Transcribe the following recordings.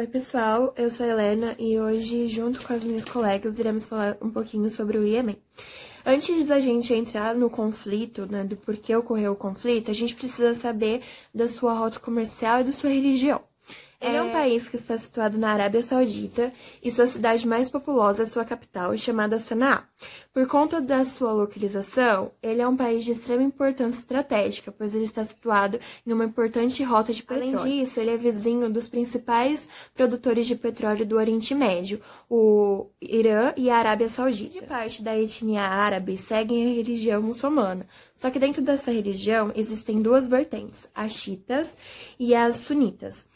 Oi pessoal, eu sou a Helena e hoje, junto com as minhas colegas, iremos falar um pouquinho sobre o Iêmen. Antes da gente entrar no conflito, né, do porquê ocorreu o conflito, a gente precisa saber da sua rota comercial e da sua religião. Ele é um país que está situado na Arábia Saudita e sua cidade mais populosa, sua capital, é chamada Sanaa. Por conta da sua localização, ele é um país de extrema importância estratégica, pois ele está situado em uma importante rota de petróleo. Além disso, ele é vizinho dos principais produtores de petróleo do Oriente Médio, o Irã e a Arábia Saudita. De parte da etnia árabe seguem a religião muçulmana, só que dentro dessa religião existem duas vertentes, as xiitas e as sunitas.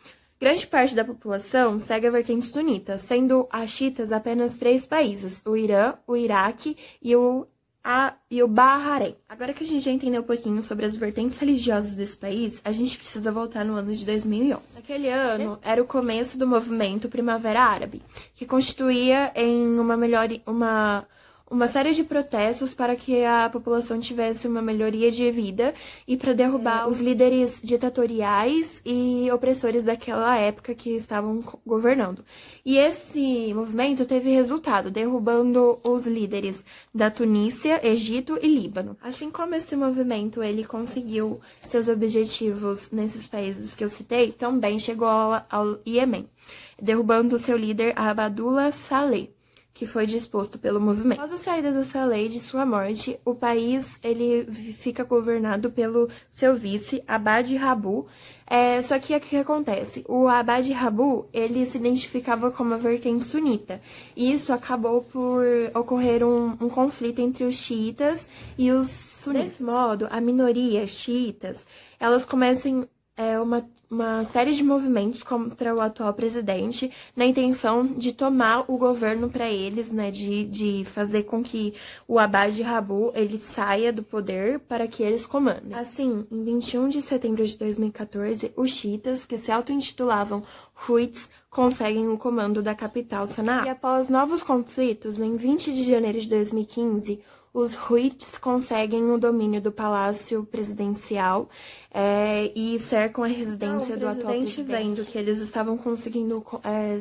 Grande parte da população segue a vertente sunita, sendo as xiitas apenas 3 países, o Irã, o Iraque e o Bahrein. Agora que a gente já entendeu um pouquinho sobre as vertentes religiosas desse país, a gente precisa voltar no ano de 2011. Naquele ano, era o começo do movimento Primavera Árabe, que constituía em uma série de protestos para que a população tivesse uma melhoria de vida e para derrubar os líderes ditatoriais e opressores daquela época que estavam governando. E esse movimento teve resultado, derrubando os líderes da Tunísia, Egito e Líbano. Assim como esse movimento ele conseguiu seus objetivos nesses países que eu citei, também chegou ao Iêmen, derrubando seu líder Abdullah Saleh, que foi disposto pelo movimento. Após a saída do Saleh e de sua morte, o país ele fica governado pelo seu vice, Abad Rabu. Só que o que acontece? O Abad Rabu, ele se identificava como a vertente sunita. E isso acabou por ocorrer um conflito entre os xiitas e os sunitas. Desse modo, a minoria xiitas, elas começam uma série de movimentos contra o atual presidente, na intenção de tomar o governo para eles, né, de fazer com que o Abad Rabu ele saia do poder para que eles comandem. Assim, em 21 de setembro de 2014, os xiitas, que se auto-intitulavam Houthis, conseguem o comando da capital Sanaa. E após novos conflitos, em 20 de janeiro de 2015, os Houthis conseguem o domínio do palácio presidencial e cercam a residência do atual presidente. Vendo que eles estavam conseguindo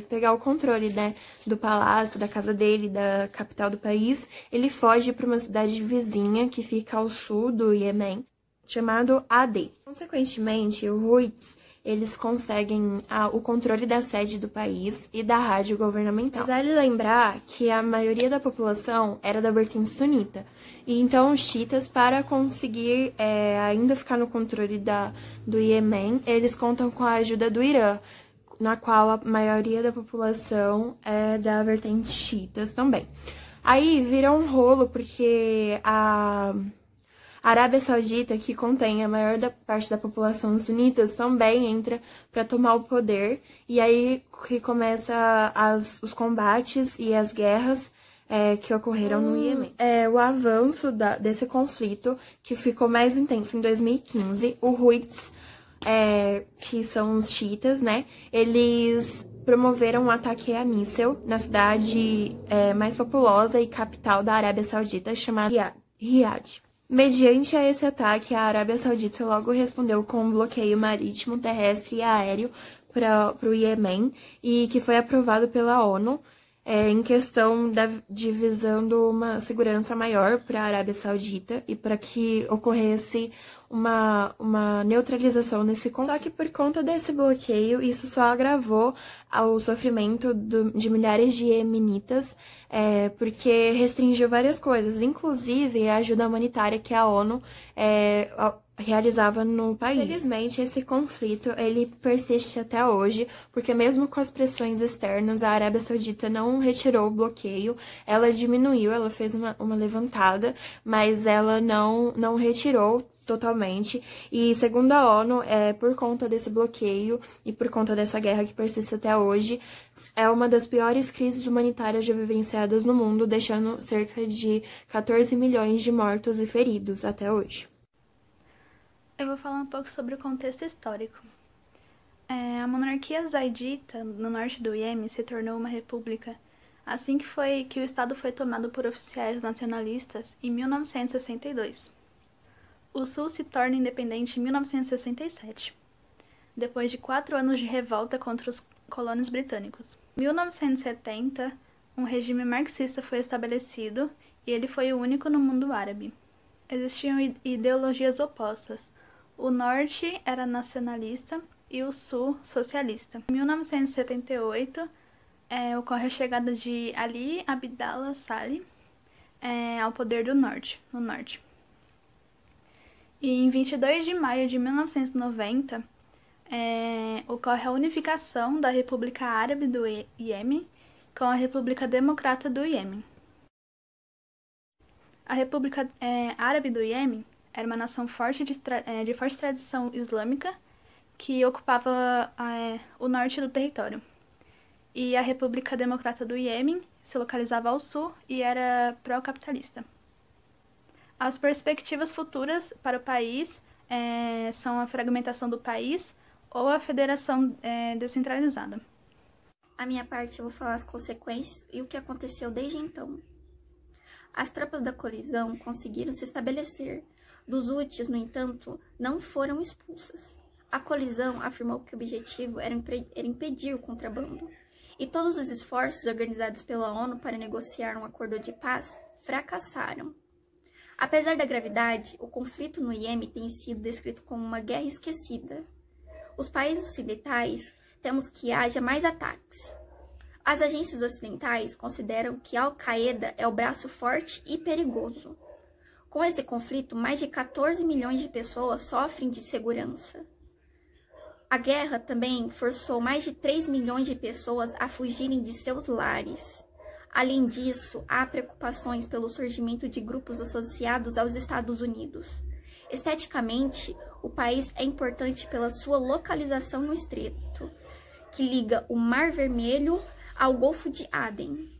pegar o controle, né, do palácio, da casa dele, da capital do país, ele foge para uma cidade vizinha que fica ao sul do Iêmen, chamado Aden. Consequentemente, os Houthis eles conseguem o controle da sede do país e da rádio governamental. Mas vale lembrar que a maioria da população era da vertente sunita. E então os xiitas, para conseguir ainda ficar no controle do Iêmen, eles contam com a ajuda do Irã, na qual a maioria da população é da vertente xiitas também. Aí vira um rolo porque a Arábia Saudita, que contém a maior parte da população sunitas, também entra para tomar o poder. E aí que começa os combates e as guerras que ocorreram no Iêmen. O avanço desse conflito, que ficou mais intenso em 2015, o Houthis, que são os xiitas, né, eles promoveram um ataque a míssil na cidade mais populosa e capital da Arábia Saudita, chamada Riad. Mediante a esse ataque, a Arábia Saudita logo respondeu com um bloqueio marítimo, terrestre e aéreo para o Iêmen, e que foi aprovado pela ONU, em questão de visando uma segurança maior para a Arábia Saudita e para que ocorresse uma neutralização nesse conflito. Só que por conta desse bloqueio, isso só agravou o sofrimento de milhares de iemenitas, porque restringiu várias coisas, inclusive a ajuda humanitária que a ONU realizava no país. Infelizmente, esse conflito ele persiste até hoje, porque mesmo com as pressões externas, a Arábia Saudita não retirou o bloqueio, ela diminuiu, ela fez uma levantada, mas ela não retirou totalmente. E segundo a ONU, por conta desse bloqueio e por conta dessa guerra que persiste até hoje, é uma das piores crises humanitárias já vivenciadas no mundo, deixando cerca de 14 milhões de mortos e feridos até hoje. Eu vou falar um pouco sobre o contexto histórico. A monarquia zaidita, no norte do Iêmen, se tornou uma república assim que o estado foi tomado por oficiais nacionalistas em 1962. O sul se torna independente em 1967. Depois de 4 anos de revolta contra os colônias britânicos. Em 1970, um regime marxista foi estabelecido e ele foi o único no mundo árabe. Existiam ideologias opostas. O norte era nacionalista e o sul socialista. Em 1978, ocorre a chegada de Ali Abdallah Saleh ao poder no norte. E em 22 de maio de 1990, ocorre a unificação da República Árabe do Iêmen com a República Democrata do Iêmen. A República Árabe do Iêmen era uma nação forte de forte tradição islâmica que ocupava o norte do território. E a República Democrata do Iêmen se localizava ao sul e era pró-capitalista. As perspectivas futuras para o país são a fragmentação do país ou a federação descentralizada. A minha parte eu vou falar as consequências e o que aconteceu desde então. As tropas da colisão conseguiram se estabelecer. Dos Houthis, no entanto, não foram expulsas. A colisão afirmou que o objetivo era impedir o contrabando. E todos os esforços organizados pela ONU para negociar um acordo de paz fracassaram. Apesar da gravidade, o conflito no Iêmen tem sido descrito como uma guerra esquecida. Os países ocidentais temos que haja mais ataques. As agências ocidentais consideram que a Al-Qaeda é o braço forte e perigoso. Com esse conflito, mais de 14 milhões de pessoas sofrem de insegurança. A guerra também forçou mais de 3 milhões de pessoas a fugirem de seus lares. Além disso, há preocupações pelo surgimento de grupos associados aos Estados Unidos. Esteticamente, o país é importante pela sua localização no estreito, que liga o Mar Vermelho ao Golfo de Aden.